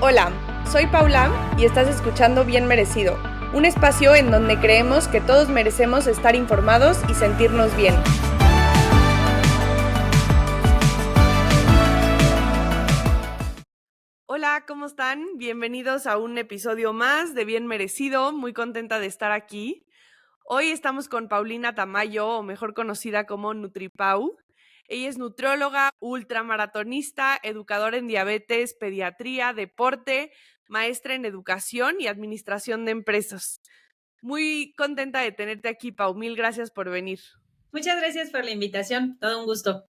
Hola, soy Paula y estás escuchando Bien Merecido, un espacio en donde creemos que todos merecemos estar informados y sentirnos bien. Hola, ¿cómo están? Bienvenidos a un episodio más de Bien Merecido, muy contenta de estar aquí. Hoy estamos con Paulina Tamayo, o mejor conocida como NutriPau. Ella es nutrióloga, ultramaratonista, educadora en diabetes, pediatría, deporte, maestra en educación y administración de empresas. Muy contenta de tenerte aquí, Pau. Mil gracias por venir. Muchas gracias por la invitación, todo un gusto.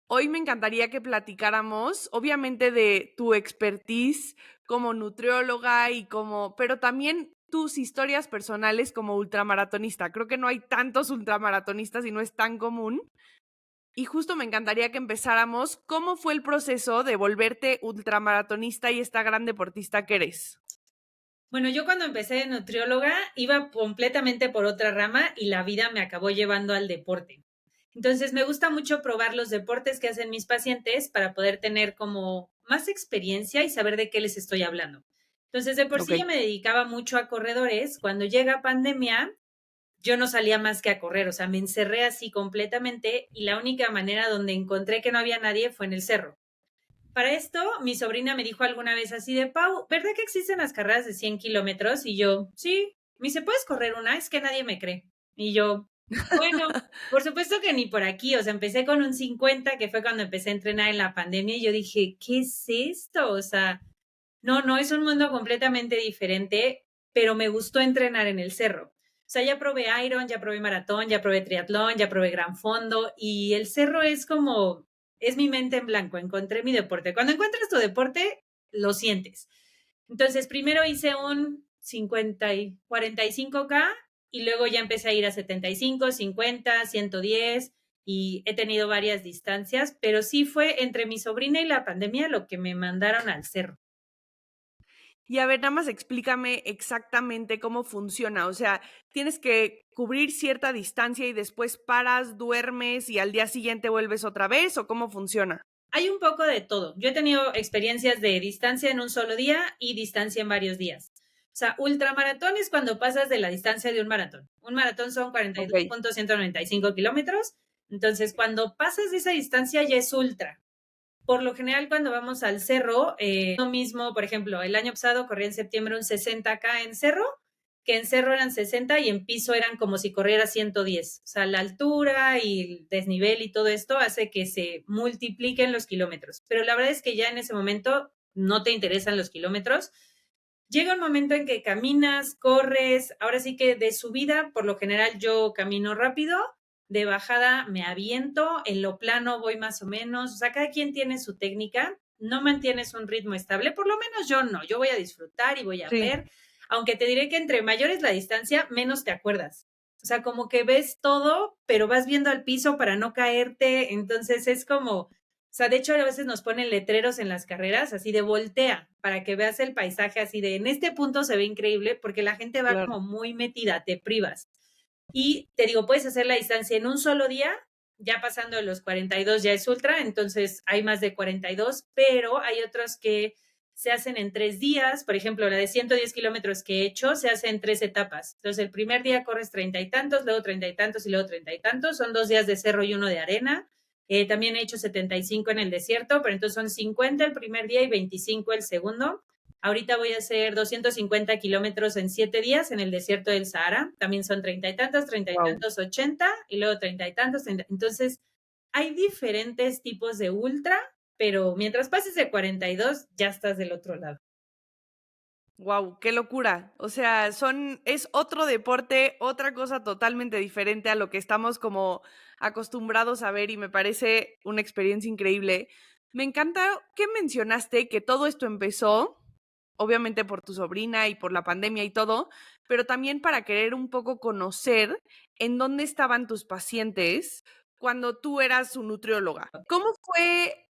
Hoy me encantaría que platicáramos, obviamente, de tu expertise como nutrióloga pero también tus historias personales como ultramaratonista. Creo que no hay tantos ultramaratonistas y no es tan común. Y justo me encantaría que empezáramos. ¿Cómo fue el proceso de volverte ultramaratonista y esta gran deportista que eres? Bueno, yo cuando empecé de nutrióloga iba completamente por otra rama y la vida me acabó llevando al deporte. Entonces me gusta mucho probar los deportes que hacen mis pacientes para poder tener como más experiencia y saber de qué les estoy hablando. Entonces de por Ok. sí yo me dedicaba mucho a corredores. Cuando llega pandemia, yo no salía más que a correr, o sea, me encerré así completamente y la única manera donde encontré que no había nadie fue en el cerro. Para esto, mi sobrina me dijo alguna vez así de, Pau, ¿verdad que existen las carreras de 100 kilómetros? Y yo, sí. Me dice, ¿puedes correr una? Es que nadie me cree. Y yo, bueno, por supuesto que ni por aquí. O sea, empecé con un 50, que fue cuando empecé a entrenar en la pandemia, y yo dije, ¿qué es esto? O sea, no, es un mundo completamente diferente, pero me gustó entrenar en el cerro. O sea, ya probé Iron, ya probé maratón, ya probé triatlón, ya probé gran fondo y el cerro es como, es mi mente en blanco, encontré mi deporte. Cuando encuentras tu deporte, lo sientes. Entonces, primero hice un 50 y 45K y luego ya empecé a ir a 75, 50, 110 y he tenido varias distancias, pero sí fue entre mi sobrina y la pandemia lo que me mandaron al cerro. Y a ver, nada más explícame exactamente cómo funciona. O sea, tienes que cubrir cierta distancia y después paras, duermes y al día siguiente vuelves otra vez, ¿o cómo funciona? Hay un poco de todo. Yo he tenido experiencias de distancia en un solo día y distancia en varios días. O sea, ultramaratón es cuando pasas de la distancia de un maratón. Un maratón son Ok. 42.195 kilómetros. Entonces, cuando pasas de esa distancia ya es ultra. Por lo general, cuando vamos al cerro, lo mismo, por ejemplo, el año pasado corrí en septiembre un 60K en cerro, que en cerro eran 60 y en piso eran como si corriera 110. O sea, la altura y el desnivel y todo esto hace que se multipliquen los kilómetros. Pero la verdad es que ya en ese momento no te interesan los kilómetros. Llega un momento en que caminas, corres, ahora sí que de subida, por lo general yo camino rápido, de bajada me aviento, en lo plano voy más o menos, o sea, cada quien tiene su técnica, no mantienes un ritmo estable, por lo menos yo no, yo voy a disfrutar y voy a Sí. ver, aunque te diré que entre mayor es la distancia, menos te acuerdas. O sea, como que ves todo, pero vas viendo al piso para no caerte, entonces es como, o sea, de hecho a veces nos ponen letreros en las carreras así de voltea para que veas el paisaje así de en este punto se ve increíble porque la gente va Claro. como muy metida, te privas. Y te digo, puedes hacer la distancia en un solo día, ya pasando de los 42 ya es ultra, entonces hay más de 42, pero hay otros que se hacen en 3 días. Por ejemplo, la de 110 kilómetros que he hecho se hace en 3 etapas. Entonces, el primer día corres 30 y tantos, luego 30 y tantos y luego 30 y tantos. Son 2 días de cerro y uno de arena. También he hecho 75 en el desierto, pero entonces son 50 el primer día y 25 el segundo. Ahorita voy a hacer 250 kilómetros en 7 días en el desierto del Sahara. También son 30 y Wow. tantos, 80 y luego 30 y tantos. 30. Entonces, hay diferentes tipos de ultra, pero mientras pases de 42, ya estás del otro lado. Wow, qué locura. O sea, es otro deporte, otra cosa totalmente diferente a lo que estamos como acostumbrados a ver y me parece una experiencia increíble. Me encanta que mencionaste que todo esto empezó, obviamente por tu sobrina y por la pandemia y todo, pero también para querer un poco conocer en dónde estaban tus pacientes cuando tú eras su nutrióloga. ¿Cómo fue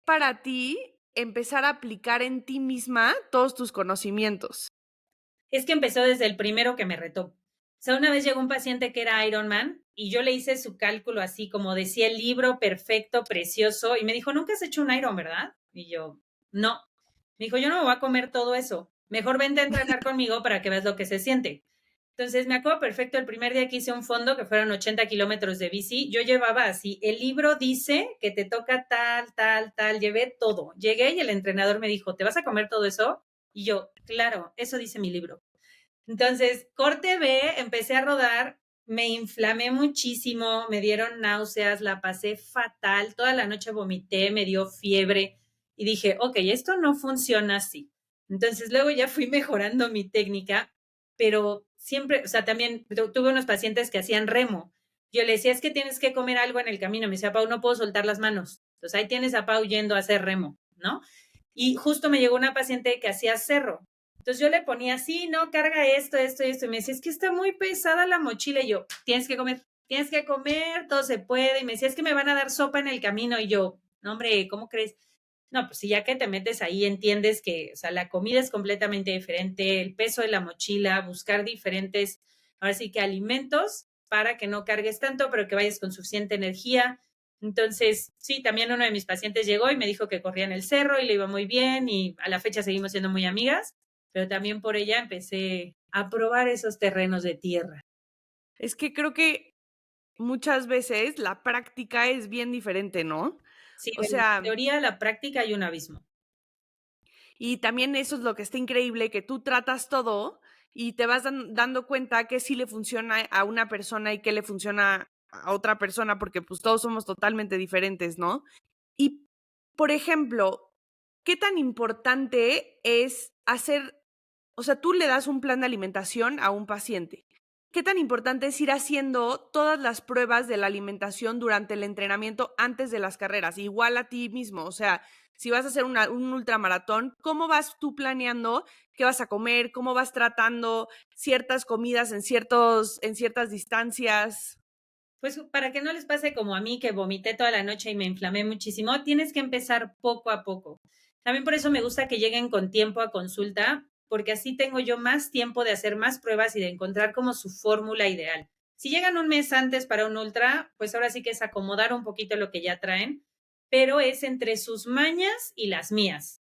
para ti empezar a aplicar en ti misma todos tus conocimientos? Es que empezó desde el primero que me retó. O sea, una vez llegó un paciente que era Ironman y yo le hice su cálculo así como decía el libro, perfecto, precioso, y me dijo, nunca has hecho un Iron, ¿verdad? Y yo, no. Me dijo, yo no me voy a comer todo eso. Mejor vente a entrenar conmigo para que veas lo que se siente. Entonces, me acuerdo perfecto el primer día que hice un fondo, que fueron 80 kilómetros de bici, yo llevaba así, el libro dice que te toca tal, tal, tal, llevé todo. Llegué y el entrenador me dijo, ¿te vas a comer todo eso? Y yo, claro, eso dice mi libro. Entonces, corte B, empecé a rodar, me inflamé muchísimo, me dieron náuseas, la pasé fatal, toda la noche vomité, me dio fiebre y dije, ok, esto no funciona así. Entonces, luego ya fui mejorando mi técnica, pero siempre, o sea, también tuve unos pacientes que hacían remo. Yo le decía, es que tienes que comer algo en el camino. Me decía, Pau, no puedo soltar las manos. Entonces, ahí tienes a Pau yendo a hacer remo, ¿no? Y justo me llegó una paciente que hacía cerro. Entonces yo le ponía, sí, no, carga esto, esto y esto. Y me decía, es que está muy pesada la mochila. Y yo, tienes que comer, todo se puede. Y me decía, es que me van a dar sopa en el camino. Y yo, no, hombre, ¿cómo crees? No, pues si ya que te metes ahí, entiendes que, o sea, la comida es completamente diferente, el peso de la mochila, buscar diferentes, ahora sí que alimentos para que no cargues tanto, pero que vayas con suficiente energía. Entonces, sí, también uno de mis pacientes llegó y me dijo que corría en el cerro y le iba muy bien y a la fecha seguimos siendo muy amigas, pero también por ella empecé a probar esos terrenos de tierra. Es que creo que muchas veces la práctica es bien diferente, ¿no? Sí, O de la sea, teoría a la práctica hay un abismo. y también eso es lo que está increíble, que tú tratas todo y te vas dando cuenta que sí le funciona a una persona y que le funciona a otra persona, porque pues todos somos totalmente diferentes, ¿no? Y, por ejemplo, ¿qué tan importante es hacer, o sea, tú le das un plan de alimentación a un paciente? ¿Qué tan importante es ir haciendo todas las pruebas de la alimentación durante el entrenamiento antes de las carreras? Igual a ti mismo, o sea, si vas a hacer un ultramaratón, ¿cómo vas tú planeando qué vas a comer? ¿Cómo vas tratando ciertas comidas en ciertas distancias? Pues para que no les pase como a mí, que vomité toda la noche y me inflamé muchísimo, tienes que empezar poco a poco. También por eso me gusta que lleguen con tiempo a consulta, porque así tengo yo más tiempo de hacer más pruebas y de encontrar como su fórmula ideal. Si llegan un mes antes para un ultra, pues ahora sí que es acomodar un poquito lo que ya traen, pero es entre sus mañas y las mías.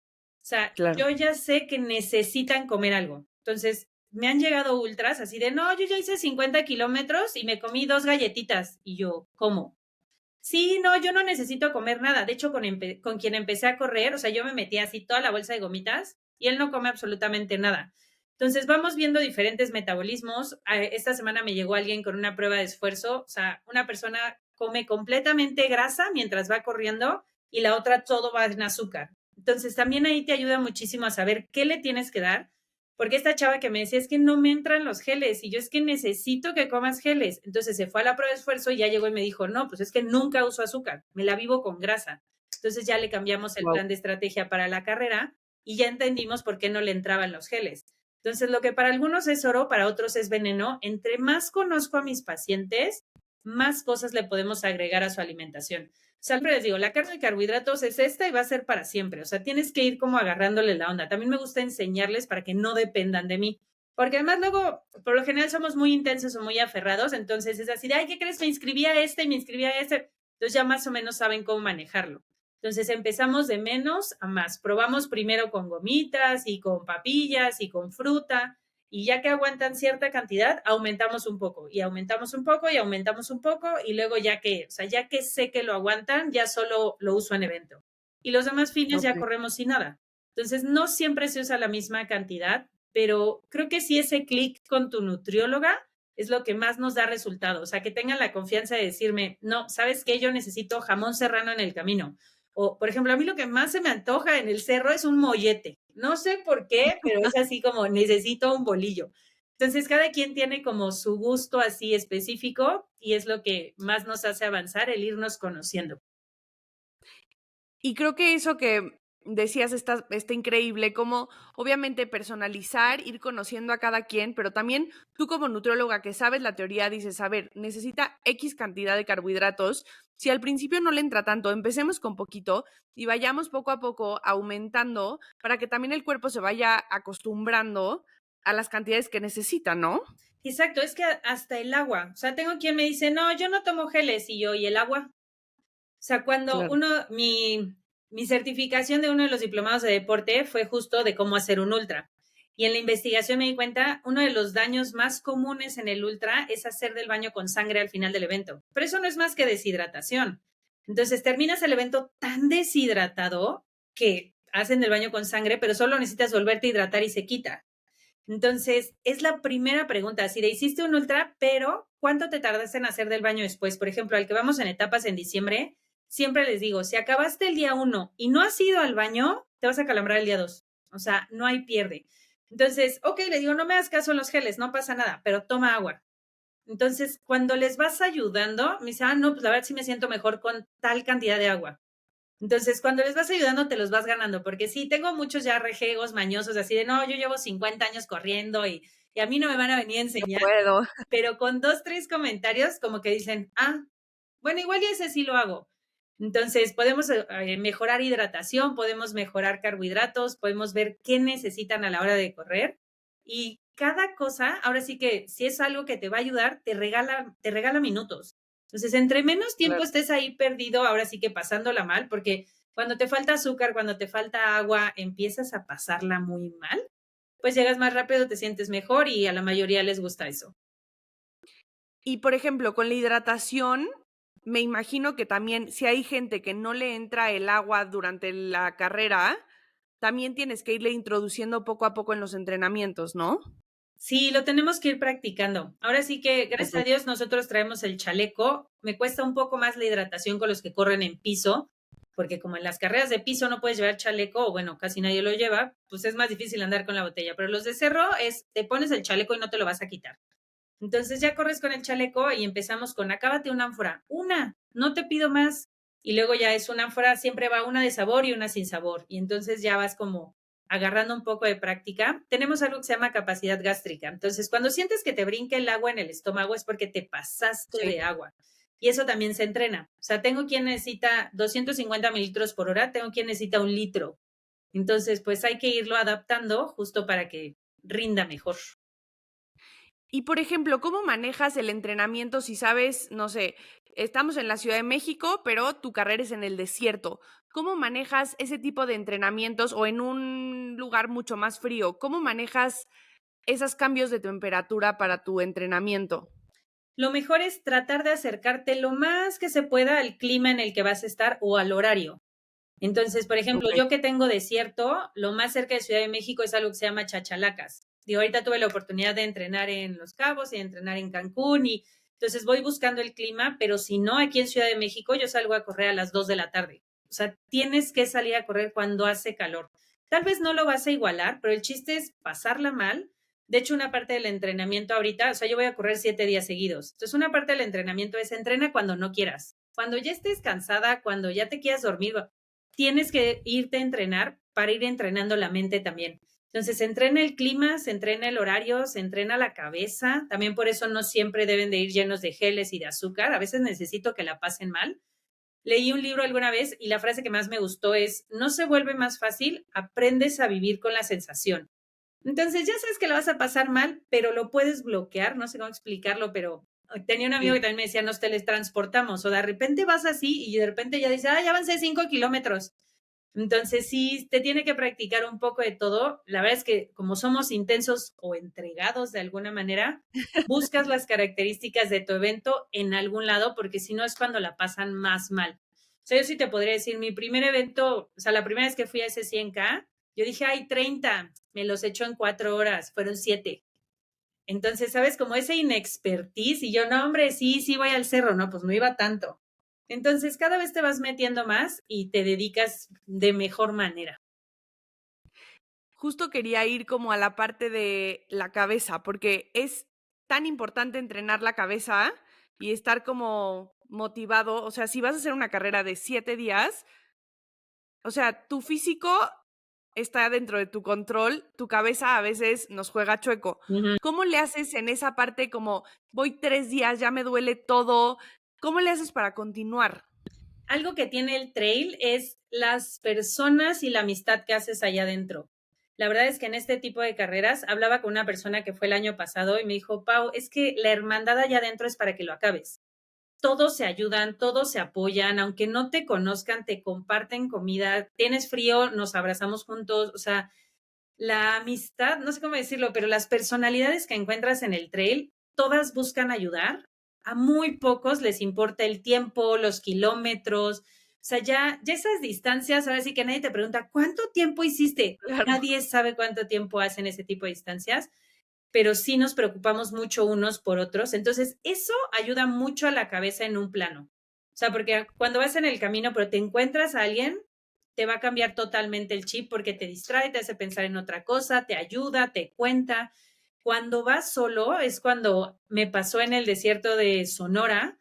O sea, Claro. yo ya sé que necesitan comer algo. Entonces, me han llegado ultras así de, no, yo ya hice 50 kilómetros y me comí 2 galletitas. Y yo, ¿cómo? Sí, no, yo no necesito comer nada. De hecho, con quien empecé a correr, o sea, yo me metí así toda la bolsa de gomitas y él no come absolutamente nada. Entonces, vamos viendo diferentes metabolismos. Esta semana me llegó alguien con una prueba de esfuerzo. O sea, una persona come completamente grasa mientras va corriendo y la otra todo va en azúcar. Entonces, también ahí te ayuda muchísimo a saber qué le tienes que dar, porque esta chava que me decía es que no me entran los geles y yo es que necesito que comas geles. Entonces se fue a la prueba de esfuerzo y ya llegó y me dijo, no, pues es que nunca uso azúcar, me la vivo con grasa. Entonces ya le cambiamos el Wow. plan de estrategia para la carrera y ya entendimos por qué no le entraban los geles. Entonces lo que para algunos es oro, para otros es veneno. Entre más conozco a mis pacientes, más cosas le podemos agregar a su alimentación. Siempre les digo, la carne de carbohidratos es esta y va a ser para siempre. O sea, tienes que ir como agarrándole la onda. También me gusta enseñarles para que no dependan de mí. Porque además luego, por lo general, somos muy intensos o muy aferrados. Entonces es así de, ay, ¿qué crees? Me inscribí a este y me inscribí a este. Entonces ya más o menos saben cómo manejarlo. Entonces empezamos de menos a más. Probamos primero con gomitas y con papillas y con fruta y ya que aguantan cierta cantidad, aumentamos un poco y aumentamos un poco y aumentamos un poco y luego ya que, o sea, ya que sé que lo aguantan, ya solo lo uso en evento. Y los demás fines ya Ok. corremos sin nada. Entonces, no siempre se usa la misma cantidad, pero creo que sí ese clic con tu nutrióloga es lo que más nos da resultado. O sea, que tengan la confianza de decirme, no, ¿sabes qué? Yo necesito jamón serrano en el camino. O, por ejemplo, a mí lo que más se me antoja en el cerro es un mollete. No sé por qué, pero es así como necesito un bolillo. Entonces, cada quien tiene como su gusto así específico y es lo que más nos hace avanzar, el irnos conociendo. Y creo que eso que decías está increíble, como obviamente personalizar, ir conociendo a cada quien, pero también tú como nutrióloga que sabes la teoría, dices, a ver, necesita X cantidad de carbohidratos. Si al principio no le entra tanto, empecemos con poquito y vayamos poco a poco aumentando para que también el cuerpo se vaya acostumbrando a las cantidades que necesita, ¿no? Exacto, es que hasta el agua. O sea, tengo quien me dice, no, yo no tomo geles y yo, ¿y el agua? O sea, cuando Claro. uno, Mi certificación de uno de los diplomados de deporte fue justo de cómo hacer un ultra. Y en la investigación me di cuenta, uno de los daños más comunes en el ultra es hacer del baño con sangre al final del evento. Pero eso no es más que deshidratación. Entonces terminas el evento tan deshidratado que hacen del baño con sangre, pero solo necesitas volverte a hidratar y se quita. Entonces, es la primera pregunta. Si le hiciste un ultra, pero ¿cuánto te tardaste en hacer del baño después? Por ejemplo, al que vamos en etapas en diciembre, siempre les digo, si acabaste el día 1 y no has ido al baño, te vas a calambrar el día 2. O sea, no hay pierde. Entonces, ok, le digo, no me hagas caso en los geles, no pasa nada, pero toma agua. Entonces, cuando les vas ayudando, me dice, no, pues la verdad sí me siento mejor con tal cantidad de agua. Entonces, cuando les vas ayudando, te los vas ganando, porque sí, tengo muchos ya rejegos mañosos, así de, no, yo llevo 50 años corriendo y a mí no me van a venir a No enseñar, puedo. pero con 2, 3 comentarios como que dicen, bueno, igual y ese sí lo hago. Entonces, podemos mejorar hidratación, podemos mejorar carbohidratos, podemos ver qué necesitan a la hora de correr y cada cosa, ahora sí que si es algo que te va a ayudar, te regala minutos. Entonces, entre menos tiempo Claro. estés ahí perdido, ahora sí que pasándola mal, porque cuando te falta azúcar, cuando te falta agua, empiezas a pasarla muy mal, pues llegas más rápido, te sientes mejor y a la mayoría les gusta eso. Y, por ejemplo, con la hidratación, me imagino que también, si hay gente que no le entra el agua durante la carrera, también tienes que irle introduciendo poco a poco en los entrenamientos, ¿no? Sí, lo tenemos que ir practicando. Ahora sí que, gracias Okey. a Dios, nosotros traemos el chaleco. Me cuesta un poco más la hidratación con los que corren en piso, porque como en las carreras de piso no puedes llevar chaleco, o bueno, casi nadie lo lleva, pues es más difícil andar con la botella. Pero los de cerro te pones el chaleco y no te lo vas a quitar. Entonces ya corres con el chaleco y empezamos con acábate una ánfora. Una, no te pido más. Y luego ya es una ánfora, siempre va una de sabor y una sin sabor. Y entonces ya vas como agarrando un poco de práctica. Tenemos algo que se llama capacidad gástrica. Entonces, cuando sientes que te brinca el agua en el estómago es porque te pasaste Sí. de agua. Y eso también se entrena. O sea, tengo quien necesita 250 mililitros por hora, tengo quien necesita 1 litro. Entonces, pues hay que irlo adaptando justo para que rinda mejor. Y, por ejemplo, ¿cómo manejas el entrenamiento si sabes, no sé, estamos en la Ciudad de México, pero tu carrera es en el desierto? ¿Cómo manejas ese tipo de entrenamientos o en un lugar mucho más frío? ¿Cómo manejas esos cambios de temperatura para tu entrenamiento? Lo mejor es tratar de acercarte lo más que se pueda al clima en el que vas a estar o al horario. Entonces, por ejemplo, Okey. yo que tengo desierto, lo más cerca de Ciudad de México es algo que se llama Chachalacas. Digo, ahorita tuve la oportunidad de entrenar en Los Cabos y de entrenar en Cancún y entonces voy buscando el clima, pero si no, aquí en Ciudad de México yo salgo a correr a las 2 de la tarde. O sea, tienes que salir a correr cuando hace calor. Tal vez no lo vas a igualar, pero el chiste es pasarla mal. De hecho, una parte del entrenamiento ahorita, o sea, yo voy a correr 7 días seguidos. Entonces, una parte del entrenamiento es entrena cuando no quieras. Cuando ya estés cansada, cuando ya te quieras dormir, tienes que irte a entrenar para ir entrenando la mente también. Entonces, se entrena el clima, se entrena el horario, se entrena la cabeza. También por eso no siempre deben de ir llenos de geles y de azúcar. A veces necesito que la pasen mal. Leí un libro alguna vez y la frase que más me gustó es, no se vuelve más fácil, aprendes a vivir con la sensación. Entonces, ya sabes que la vas a pasar mal, pero lo puedes bloquear, no sé cómo explicarlo, pero tenía un amigo que Sí. también me decía, nos teletransportamos, o de repente vas así y de repente ya dices, ya avancé 5 kilómetros. Entonces, sí, te tiene que practicar un poco de todo. La verdad es que como somos intensos o entregados de alguna manera, buscas las características de tu evento en algún lado, porque si no es cuando la pasan más mal. O sea, yo sí te podría decir, mi primer evento, o sea, la primera vez que fui a ese 100K, yo dije, hay 30, me los echó en 4 horas, fueron 7. Entonces, ¿sabes? Como ese inexpertise y yo, no, hombre, sí, sí voy al cerro, no, pues no iba tanto. Entonces, cada vez te vas metiendo más y te dedicas de mejor manera. Justo quería ir como a la parte de la cabeza, porque es tan importante entrenar la cabeza y estar como motivado. O sea, si vas a hacer una carrera de 7 días, o sea, tu físico está dentro de tu control, tu cabeza a veces nos juega chueco. Ujú. ¿Cómo le haces en esa parte como voy 3 días, ya me duele todo? ¿Cómo le haces para continuar? Algo que tiene el trail es las personas y la amistad que haces allá adentro. La verdad es que en este tipo de carreras hablaba con una persona que fue el año pasado y me dijo, Pau, es que la hermandad allá adentro es para que lo acabes. todos se ayudan, todos se apoyan, aunque no te conozcan, te comparten comida, tienes frío, nos abrazamos juntos, o sea, la amistad, no sé cómo decirlo, pero las personalidades que encuentras en el trail, todas buscan ayudar. A muy pocos les importa el tiempo, los kilómetros. O sea, ya esas distancias, ahora sí que nadie te pregunta, ¿cuánto tiempo hiciste? Claro. Nadie sabe cuánto tiempo hacen ese tipo de distancias, pero sí nos preocupamos mucho unos por otros. Entonces, eso ayuda mucho a la cabeza en un plano. O sea, porque cuando vas en el camino, pero te encuentras a alguien, te va a cambiar totalmente el chip porque te distrae, te hace pensar en otra cosa, te ayuda, te cuenta. Cuando vas solo es cuando me pasó en el desierto de Sonora.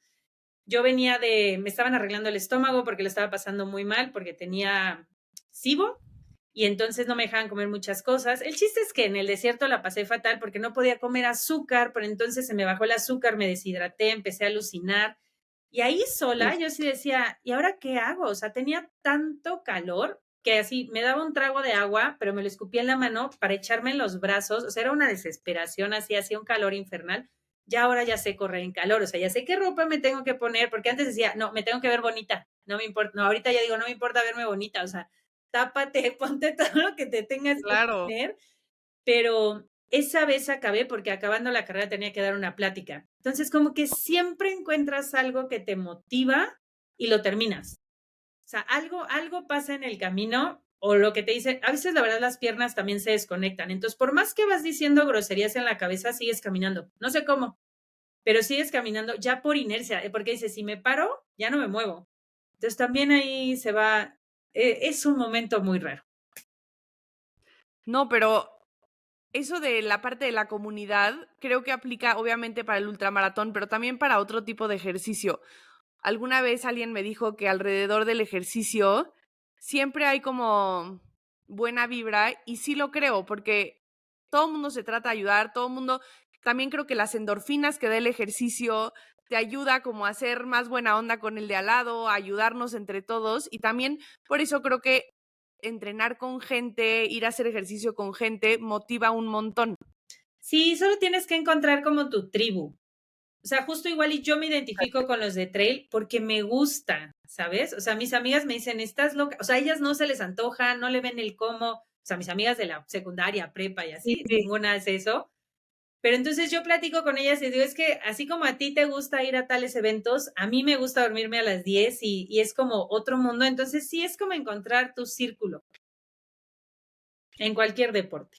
Yo me estaban arreglando el estómago porque lo estaba pasando muy mal porque tenía SIBO y entonces no me dejaban comer muchas cosas. El chiste es que en el desierto la pasé fatal porque no podía comer azúcar, pero entonces se me bajó el azúcar, me deshidraté, empecé a alucinar. Y ahí sola Uf, yo sí decía, ¿y ahora qué hago? O sea, tenía tanto calor que así me daba un trago de agua, pero me lo escupía en la mano para echarme en los brazos. O sea, era una desesperación, así hacía un calor infernal. Ya ahora ya sé correr en calor, o sea, ya sé qué ropa me tengo que poner, porque antes decía, no, me tengo que ver bonita, no me importa, no, ahorita ya digo, no me importa verme bonita, o sea, tápate, ponte todo lo que te tengas que claro. poner, pero esa vez acabé porque acabando la carrera tenía que dar una plática. Entonces, como que siempre encuentras algo que te motiva y lo terminas. O sea, algo pasa en el camino o lo que te dicen, a veces la verdad las piernas también se desconectan. Entonces, por más que vas diciendo groserías en la cabeza, sigues caminando. No sé cómo, pero sigues caminando ya por inercia, porque dices, si me paro, ya no me muevo. Entonces, también ahí se va, es un momento muy raro. No, pero eso de la parte de la comunidad creo que aplica obviamente para el ultramaratón, pero también para otro tipo de ejercicio. Alguna vez alguien me dijo que alrededor del ejercicio siempre hay como buena vibra y sí lo creo, porque todo el mundo se trata de ayudar, todo el mundo, también creo que las endorfinas que da el ejercicio te ayuda como a hacer más buena onda con el de al lado, a ayudarnos entre todos y también por eso creo que entrenar con gente, ir a hacer ejercicio con gente motiva un montón. Sí, solo tienes que encontrar como tu tribu. O sea, justo igual y yo me identifico con los de trail porque me gusta, ¿sabes? O sea, mis amigas me dicen, estás loca. O sea, a ellas no se les antoja, no le ven el cómo. O sea, mis amigas de la secundaria, prepa y Sí, así, ninguna hace eso. Pero entonces yo platico con ellas y digo, es que así como a ti te gusta ir a tales eventos, a mí me gusta dormirme a las 10 y es como otro mundo. Entonces sí es como encontrar tu círculo en cualquier deporte.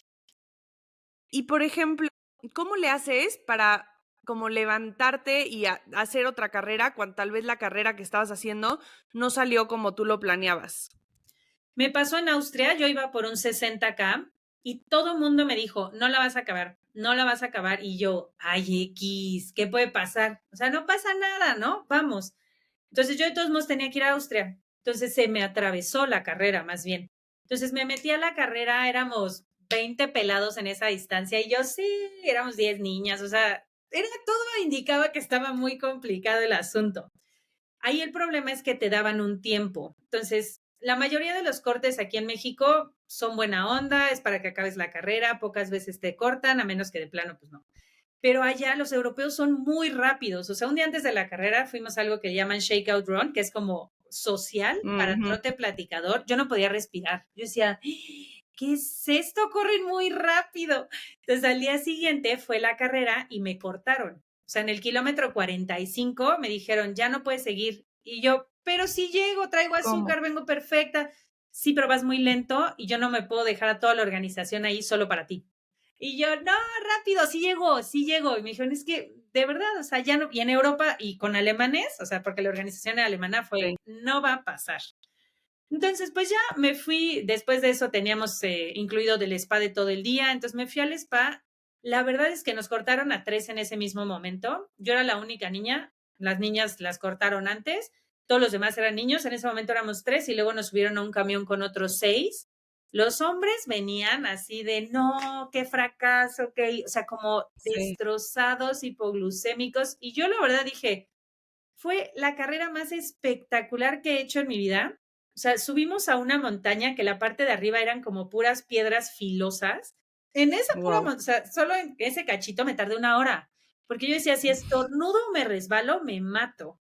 y por ejemplo, ¿cómo le haces para como levantarte y hacer otra carrera cuando tal vez la carrera que estabas haciendo no salió como tú lo planeabas? Me pasó en Austria, yo iba por un 60K y todo el mundo me dijo, no la vas a acabar, no la vas a acabar. Y yo, ay, X, ¿qué puede pasar? O sea, no pasa nada, ¿no? Vamos. Entonces yo de todos modos tenía que ir a Austria. Entonces se me atravesó la carrera, más bien. Entonces me metí a la carrera, éramos 20 pelados en esa distancia y yo sí, éramos 10 niñas, o sea, todo indicaba que estaba muy complicado el asunto. Ahí el problema es que te daban un tiempo. Entonces, la mayoría de los cortes aquí en México son buena onda, es para que acabes la carrera, pocas veces te cortan, a menos que de plano, pues no. Pero allá los europeos son muy rápidos. O sea, un día antes de la carrera fuimos a algo que llaman shakeout run, que es como social para Ujú. trote platicador. Yo no podía respirar. Yo decía, ¿qué es esto? Corren muy rápido. Entonces al día siguiente fue la carrera y me cortaron. O sea, en el kilómetro 45 me dijeron, ya no puedes seguir. Y yo, pero si llego, traigo ¿Cómo? azúcar, vengo perfecta. Sí, pero vas muy lento y yo no me puedo dejar a toda la organización ahí solo para ti. Y yo, no, rápido, sí llegó, sí llegó. Y me dijeron, es que de verdad, o sea, ya no, y en Europa y con alemanes, o sea, porque la organización alemana fue, Sí. no va a pasar. Entonces, pues ya me fui, después de eso teníamos incluido del spa de todo el día, entonces me fui al spa. La verdad es que nos cortaron a 3 en ese mismo momento. Yo era la única niña, las niñas las cortaron antes, todos los demás eran niños, en ese momento éramos 3 y luego nos subieron a un camión con otros 6. Los hombres venían así de, no, qué fracaso, o sea, como Sí. destrozados, hipoglucémicos. Y yo la verdad dije, fue la carrera más espectacular que he hecho en mi vida. O sea, subimos a una montaña que la parte de arriba eran como puras piedras filosas. En esa pura Wow. montaña, o sea, solo en ese cachito me tardé 1 hora, porque yo decía, si estornudo o me resbalo, me mato.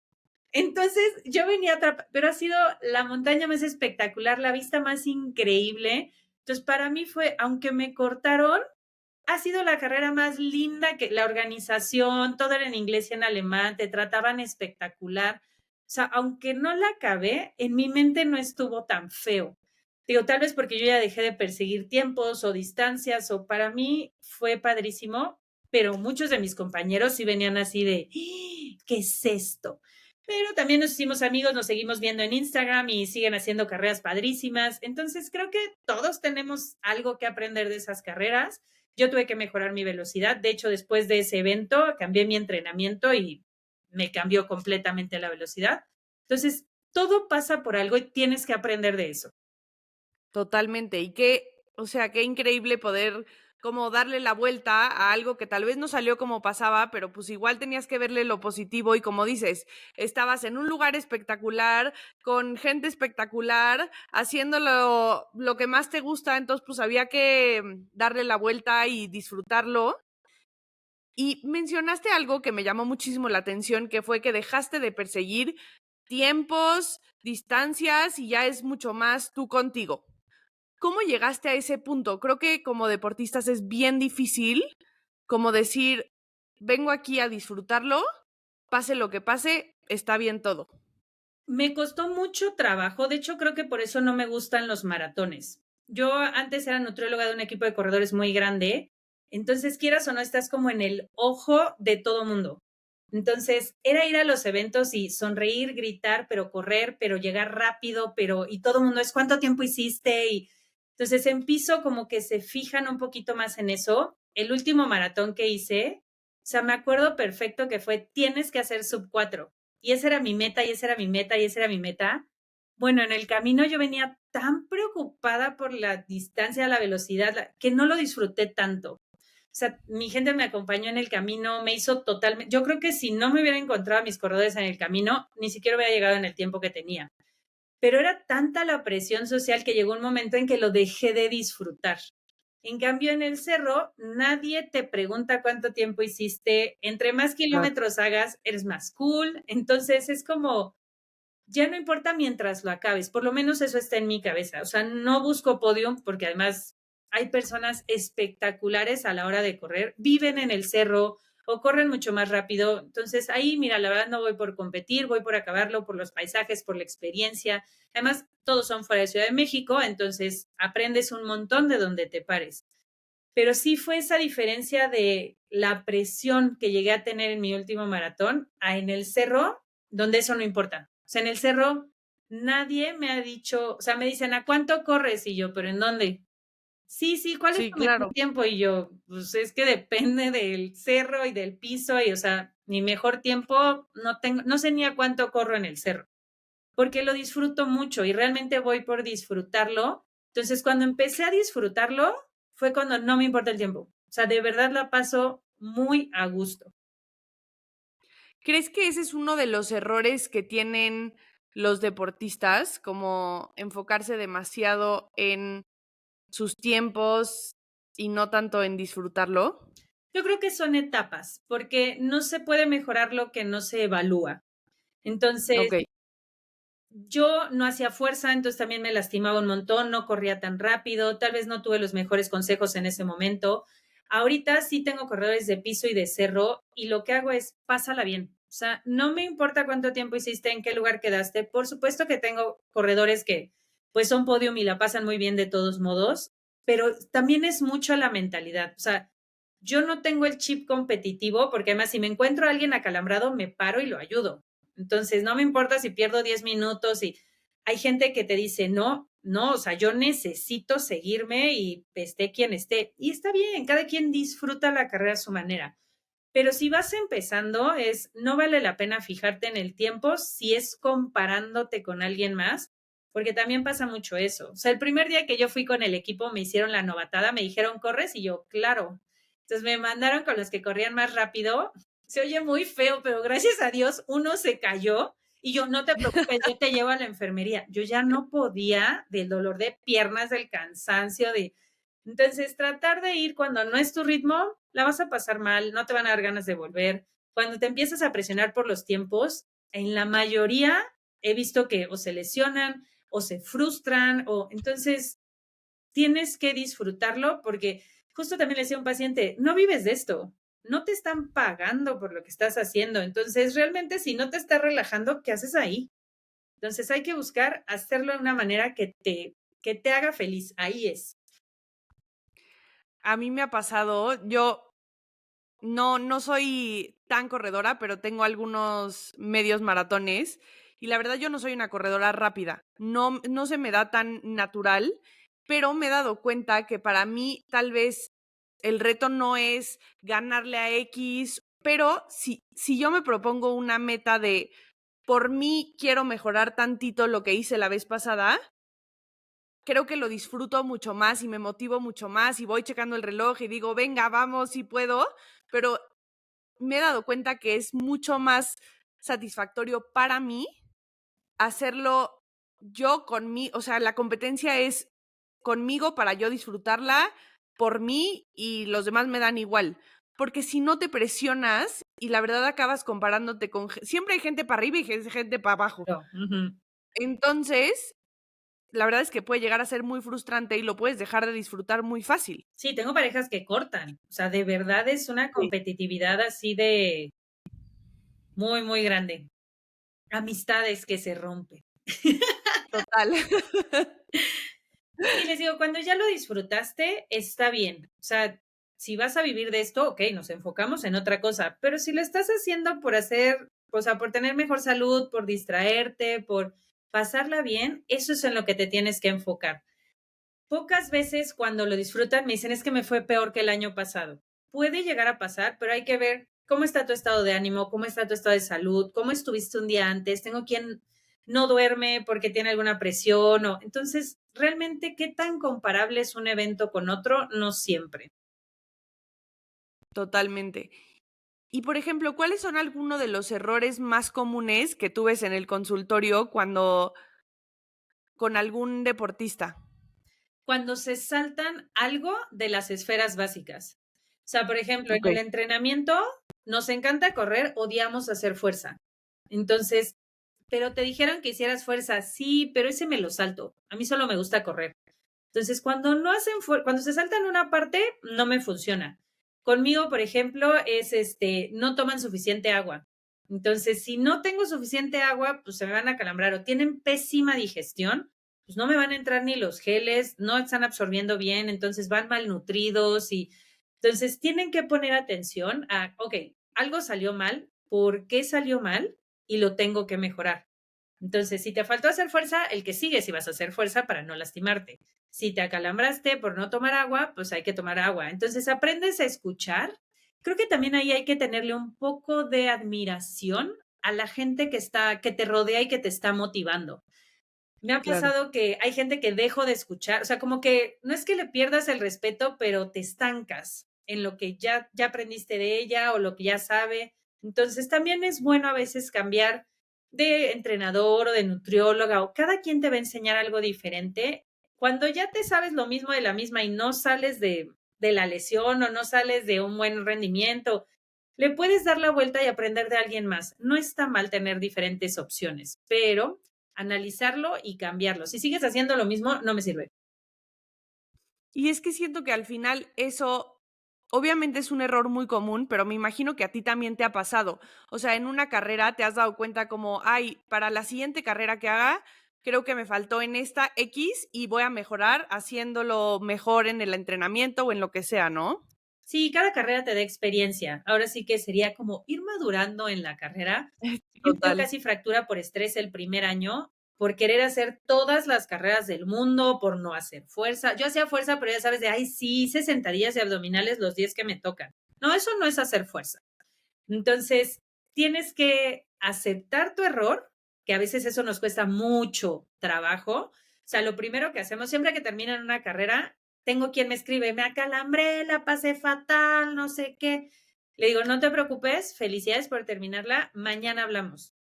Entonces yo venía atrapada, pero ha sido la montaña más espectacular, la vista más increíble. Entonces para mí fue, aunque me cortaron, ha sido la carrera más linda, que la organización, todo era en inglés y en alemán, te trataban espectacular. O sea, aunque no la acabé, en mi mente no estuvo tan feo. Digo, tal vez porque yo ya dejé de perseguir tiempos o distancias, o para mí fue padrísimo, pero muchos de mis compañeros sí venían así de, "¡Ah! ¿Qué es esto?". Pero también nos hicimos amigos, nos seguimos viendo en Instagram y siguen haciendo carreras padrísimas. Entonces creo que todos tenemos algo que aprender de esas carreras. Yo tuve que mejorar mi velocidad. De hecho, después de ese evento, cambié mi entrenamiento y me cambió completamente la velocidad. Entonces, todo pasa por algo y tienes que aprender de eso. Totalmente. Y qué, o sea, qué increíble poder como darle la vuelta a algo que tal vez no salió como pasaba, pero pues igual tenías que verle lo positivo y como dices, estabas en un lugar espectacular, con gente espectacular, haciendo lo que más te gusta, entonces pues había que darle la vuelta y disfrutarlo. Y mencionaste algo que me llamó muchísimo la atención, que fue que dejaste de perseguir tiempos, distancias y ya es mucho más tú contigo. ¿Cómo llegaste a ese punto? Creo que como deportistas es bien difícil como decir, vengo aquí a disfrutarlo, pase lo que pase, está bien todo. Me costó mucho trabajo, de hecho creo que por eso no me gustan los maratones. Yo antes era nutrióloga de un equipo de corredores muy grande, entonces quieras o no estás como en el ojo de todo mundo. Entonces era ir a los eventos y sonreír, gritar, pero correr, pero llegar rápido, pero y todo el mundo es cuánto tiempo hiciste y entonces en piso como que se fijan un poquito más en eso. El último maratón que hice, o sea, me acuerdo perfecto que fue tienes que hacer sub 4 y esa era mi meta, y esa era mi meta, y esa era mi meta. Bueno, en el camino yo venía tan preocupada por la distancia, la velocidad, que no lo disfruté tanto. O sea, mi gente me acompañó en el camino, me hizo totalmente. Yo creo que si no me hubiera encontrado a mis corredores en el camino, ni siquiera hubiera llegado en el tiempo que tenía. Pero era tanta la presión social que llegó un momento en que lo dejé de disfrutar. En cambio, en el cerro, nadie te pregunta cuánto tiempo hiciste. Entre más Claro. kilómetros hagas, eres más cool. Entonces es como, ya no importa mientras lo acabes. Por lo menos eso está en mi cabeza. O sea, no busco podium porque además hay personas espectaculares a la hora de correr. Viven en el cerro o corren mucho más rápido. Entonces ahí, mira, la verdad no voy por competir, voy por acabarlo, por los paisajes, por la experiencia. Además, todos son fuera de Ciudad de México, entonces aprendes un montón de donde te pares. Pero sí fue esa diferencia de la presión que llegué a tener en mi último maratón a en el cerro, donde eso no importa. O sea, en el cerro nadie me ha dicho, o sea, me dicen, ¿a cuánto corres? Y yo, ¿pero en dónde? Sí, sí, ¿cuál es Sí, tu mejor claro. tiempo? Y yo, pues es que depende del cerro y del piso y, o sea, mi mejor tiempo no tengo, no sé ni a cuánto corro en el cerro, porque lo disfruto mucho y realmente voy por disfrutarlo. Entonces, cuando empecé a disfrutarlo, fue cuando no me importa el tiempo. O sea, de verdad la paso muy a gusto. ¿Crees que ese es uno de los errores que tienen los deportistas, como enfocarse demasiado en sus tiempos y no tanto en disfrutarlo? Yo creo que son etapas, porque no se puede mejorar lo que no se evalúa. Entonces, Okey, yo no hacía fuerza, entonces también me lastimaba un montón, no corría tan rápido, tal vez no tuve los mejores consejos en ese momento. Ahorita sí tengo corredores de piso y de cerro y lo que hago es pásala bien. O sea, no me importa cuánto tiempo hiciste, en qué lugar quedaste. Por supuesto que tengo corredores que pues son podium y la pasan muy bien de todos modos, pero también es mucho la mentalidad. O sea, yo no tengo el chip competitivo porque además si me encuentro a alguien acalambrado, me paro y lo ayudo. Entonces, no me importa si pierdo 10 minutos y hay gente que te dice, no, no, o sea, yo necesito seguirme y esté quien esté. Y está bien, cada quien disfruta la carrera a su manera. Pero si vas empezando, no vale la pena fijarte en el tiempo si es comparándote con alguien más, porque también pasa mucho eso. O sea, el primer día que yo fui con el equipo me hicieron la novatada, me dijeron, ¿corres? Y yo, claro. Entonces me mandaron con los que corrían más rápido. Se oye muy feo, pero gracias a Dios uno se cayó y yo, no te preocupes, yo te llevo a la enfermería. Yo ya no podía del dolor de piernas, del cansancio, de entonces, tratar de ir cuando no es tu ritmo, la vas a pasar mal, no te van a dar ganas de volver. Cuando te empiezas a presionar por los tiempos, en la mayoría he visto que o se lesionan o se frustran o entonces tienes que disfrutarlo porque justo también le decía a un paciente, no vives de esto, no te están pagando por lo que estás haciendo, entonces realmente si no te estás relajando, ¿qué haces ahí? Entonces hay que buscar hacerlo de una manera que te haga feliz, ahí es. A mí me ha pasado, yo no soy tan corredora, pero tengo algunos medios maratones, y la verdad yo no soy una corredora rápida. No se me da tan natural, pero me he dado cuenta que para mí tal vez el reto no es ganarle a X, pero si yo me propongo una meta de por mí quiero mejorar tantito lo que hice la vez pasada, creo que lo disfruto mucho más y me motivo mucho más y voy checando el reloj y digo, venga, vamos, si puedo, pero me he dado cuenta que es mucho más satisfactorio para mí hacerlo yo con mí, o sea, la competencia es conmigo para yo disfrutarla por mí y los demás me dan igual. Porque si no te presionas y la verdad acabas comparándote con... Siempre hay gente para arriba y gente para abajo. No, ujú. Entonces, la verdad es que puede llegar a ser muy frustrante y lo puedes dejar de disfrutar muy fácil. Sí, tengo parejas que cortan, o sea, de verdad es una Sí. competitividad así de muy, muy grande. Amistades que se rompen. Total. Sí, les digo, cuando ya lo disfrutaste, está bien. O sea, si vas a vivir de esto, ok, nos enfocamos en otra cosa, pero si lo estás haciendo por hacer, o sea, por tener mejor salud, por distraerte, por pasarla bien, eso es en lo que te tienes que enfocar. Pocas veces cuando lo disfrutan me dicen, es que me fue peor que el año pasado. Puede llegar a pasar, pero hay que ver cómo está tu estado de ánimo, cómo está tu estado de salud, cómo estuviste un día antes. Tengo quien no duerme porque tiene alguna presión o entonces realmente qué tan comparable es un evento con otro, no siempre. Totalmente. Y, por ejemplo, ¿cuáles son algunos de los errores más comunes que tú ves en el consultorio cuando con algún deportista? Cuando se saltan algo de las esferas básicas. O sea, por ejemplo, en el Okey. entrenamiento nos encanta correr, odiamos hacer fuerza. Entonces, pero te dijeron que hicieras fuerza, sí, pero ese me lo salto. A mí solo me gusta correr. Entonces, cuando no hacen cuando se saltan una parte, no me funciona. Conmigo, por ejemplo, es no toman suficiente agua. Entonces, si no tengo suficiente agua, pues se me van a calambrar o tienen pésima digestión, pues no me van a entrar ni los geles, no están absorbiendo bien, entonces van malnutridos y entonces tienen que poner atención a, ok, algo salió mal, ¿por qué salió mal? Y lo tengo que mejorar. Entonces, si te faltó hacer fuerza, el que sigue si vas a hacer fuerza para no lastimarte. Si te acalambraste por no tomar agua, pues hay que tomar agua. Entonces, aprendes a escuchar. Creo que también ahí hay que tenerle un poco de admiración a la gente que te rodea y que te está motivando. Me ha Claro. pasado que hay gente que dejo de escuchar, o sea, como que no es que le pierdas el respeto, pero te estancas en lo que ya aprendiste de ella o lo que ya sabe. Entonces, también es bueno a veces cambiar de entrenador o de nutrióloga o cada quien te va a enseñar algo diferente. Cuando ya te sabes lo mismo de la misma y no sales de la lesión o no sales de un buen rendimiento, le puedes dar la vuelta y aprender de alguien más. No está mal tener diferentes opciones, pero analizarlo y cambiarlo. Si sigues haciendo lo mismo, no me sirve. Y es que siento que al final eso, obviamente es un error muy común, pero me imagino que a ti también te ha pasado. O sea, en una carrera te has dado cuenta como, ay, para la siguiente carrera que haga, creo que me faltó en esta X y voy a mejorar haciéndolo mejor en el entrenamiento o en lo que sea, ¿no? Sí, cada carrera te da experiencia. Ahora sí que sería como ir madurando en la carrera. Yo me dio Total. casi fractura por estrés el primer año, por querer hacer todas las carreras del mundo, por no hacer fuerza. Yo hacía fuerza, pero ya sabes, de, ay, sí, hice sentadillas y abdominales los 10 que me tocan. No, eso no es hacer fuerza. Entonces, tienes que aceptar tu error, que a veces eso nos cuesta mucho trabajo. O sea, lo primero que hacemos siempre que terminan una carrera, tengo quien me escribe, me acalambré, la pasé fatal, no sé qué. Le digo, no te preocupes, felicidades por terminarla, mañana hablamos.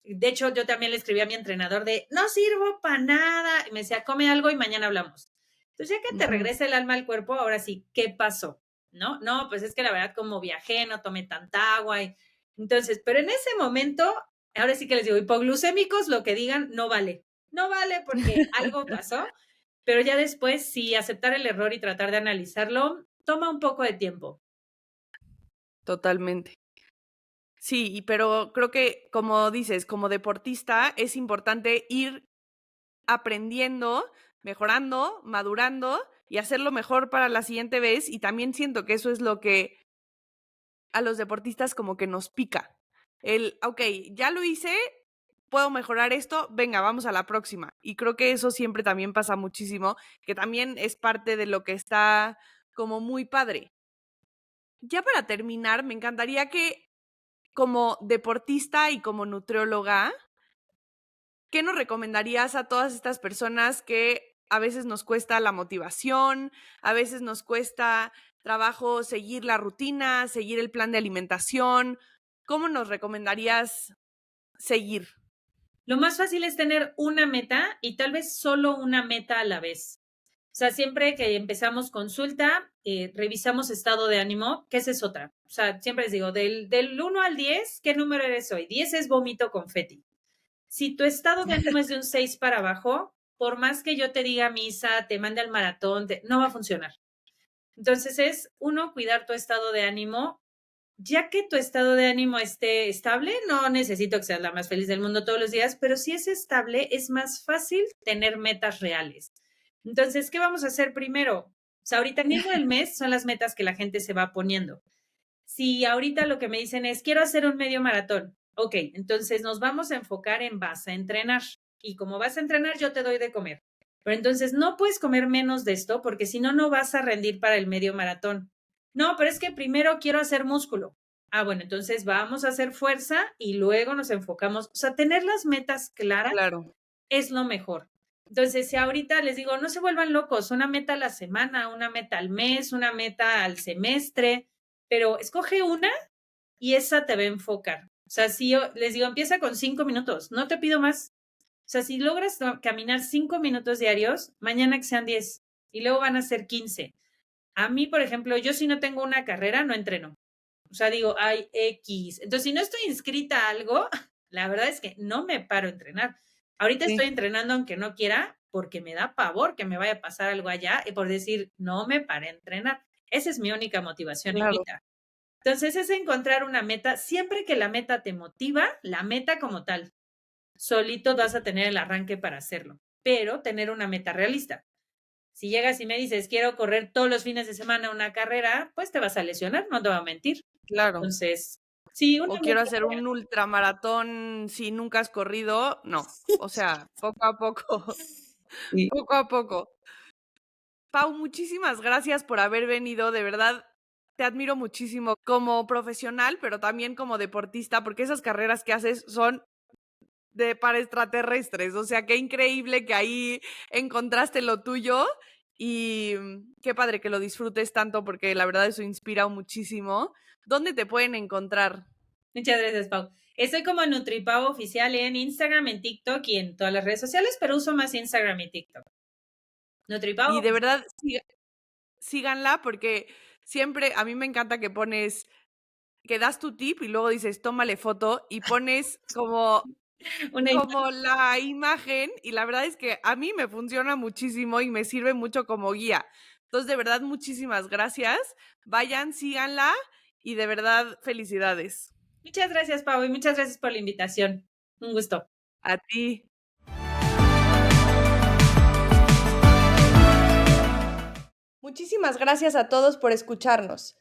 De hecho, yo también le escribí a mi entrenador de, no sirvo para nada. Y me decía, come algo y mañana hablamos. Entonces, ya que te Ujú. regresa el alma al cuerpo, ahora sí, ¿qué pasó? ¿No? No, pues es que la verdad como viajé, no tomé tanta agua. Entonces, pero en ese momento ahora sí que les digo, hipoglucémicos, lo que digan, no vale. No vale porque algo pasó, pero ya después sí aceptar el error y tratar de analizarlo toma un poco de tiempo. Totalmente. Sí, pero creo que, como dices, como deportista es importante ir aprendiendo, mejorando, madurando y hacerlo mejor para la siguiente vez, y también siento que eso es lo que a los deportistas como que nos pica. Okey, ya lo hice, puedo mejorar esto, venga, vamos a la próxima. Y creo que eso siempre también pasa muchísimo, que también es parte de lo que está como muy padre. Ya para terminar, me encantaría que, como deportista y como nutrióloga, ¿qué nos recomendarías a todas estas personas que a veces nos cuesta la motivación, a veces nos cuesta trabajo seguir la rutina, seguir el plan de alimentación? ¿Cómo nos recomendarías seguir? Lo más fácil es tener una meta y tal vez solo una meta a la vez. O sea, siempre que empezamos consulta, revisamos estado de ánimo, que esa es otra. O sea, siempre les digo, del 1 al 10, ¿qué número eres hoy? 10 es vómito confeti. Si tu estado de ánimo es de un 6 para abajo, por más que yo te diga misa, te mande al maratón, no va a funcionar. Entonces es, uno, cuidar tu estado de ánimo. Ya que tu estado de ánimo esté estable, no necesito que seas la más feliz del mundo todos los días, pero si es estable, es más fácil tener metas reales. Entonces, ¿qué vamos a hacer primero? O sea, ahorita el mismo del mes son las metas que la gente se va poniendo. Si ahorita lo que me dicen es, quiero hacer un medio maratón, ok, entonces nos vamos a enfocar en vas a entrenar. Y como vas a entrenar, yo te doy de comer. Pero entonces no puedes comer menos de esto porque si no, no vas a rendir para el medio maratón. No, pero es que primero quiero hacer músculo. Ah, bueno, entonces vamos a hacer fuerza y luego nos enfocamos. O sea, tener las metas claras Claro, es lo mejor. Entonces, si ahorita les digo, no se vuelvan locos, una meta a la semana, una meta al mes, una meta al semestre, pero escoge una y esa te va a enfocar. O sea, si yo les digo, empieza con 5 minutos, no te pido más. O sea, si logras caminar 5 minutos diarios, mañana que sean 10 y luego van a ser 15. A mí, por ejemplo, yo si no tengo una carrera, no entreno. O sea, digo, hay X. Entonces, si no estoy inscrita a algo, la verdad es que no me paro a entrenar. Ahorita sí, estoy entrenando aunque no quiera, porque me da pavor que me vaya a pasar algo allá y por decir, no me paré a entrenar. Esa es mi única motivación claro, ahorita. Entonces, es encontrar una meta. Siempre que la meta te motiva, la meta como tal, solito vas a tener el arranque para hacerlo, pero tener una meta realista. Si llegas y me dices, quiero correr todos los fines de semana una carrera, pues te vas a lesionar, no te voy a mentir. claro. Entonces, sí, una O quiero meta hacer un ultramaratón si nunca has corrido, no. O sea, poco a poco, sí. poco a poco. Pau, muchísimas gracias por haber venido, de verdad, te admiro muchísimo como profesional, pero también como deportista, porque esas carreras que haces son para extraterrestres, o sea, qué increíble que ahí encontraste lo tuyo y qué padre que lo disfrutes tanto, porque la verdad eso inspira muchísimo. ¿Dónde te pueden encontrar? Muchas gracias, Pau. Estoy como NutriPau oficial en Instagram, en TikTok y en todas las redes sociales, pero uso más Instagram y TikTok. NutriPau Y de oficial. verdad, síganla porque siempre a mí me encanta que das tu tip y luego dices, tómale foto y pones Una como la imagen, y la verdad es que a mí me funciona muchísimo y me sirve mucho como guía. Entonces, de verdad, muchísimas gracias. Vayan, síganla y de verdad, felicidades. Muchas gracias, Pau, y muchas gracias por la invitación. Un gusto. A ti. Muchísimas gracias a todos por escucharnos.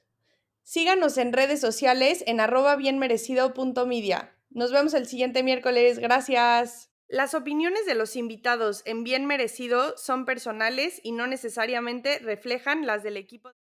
Síganos en redes sociales en @bienmerecido.media. Nos vemos el siguiente miércoles. Gracias. Las opiniones de los invitados en Bien Merecido son personales y no necesariamente reflejan las del equipo.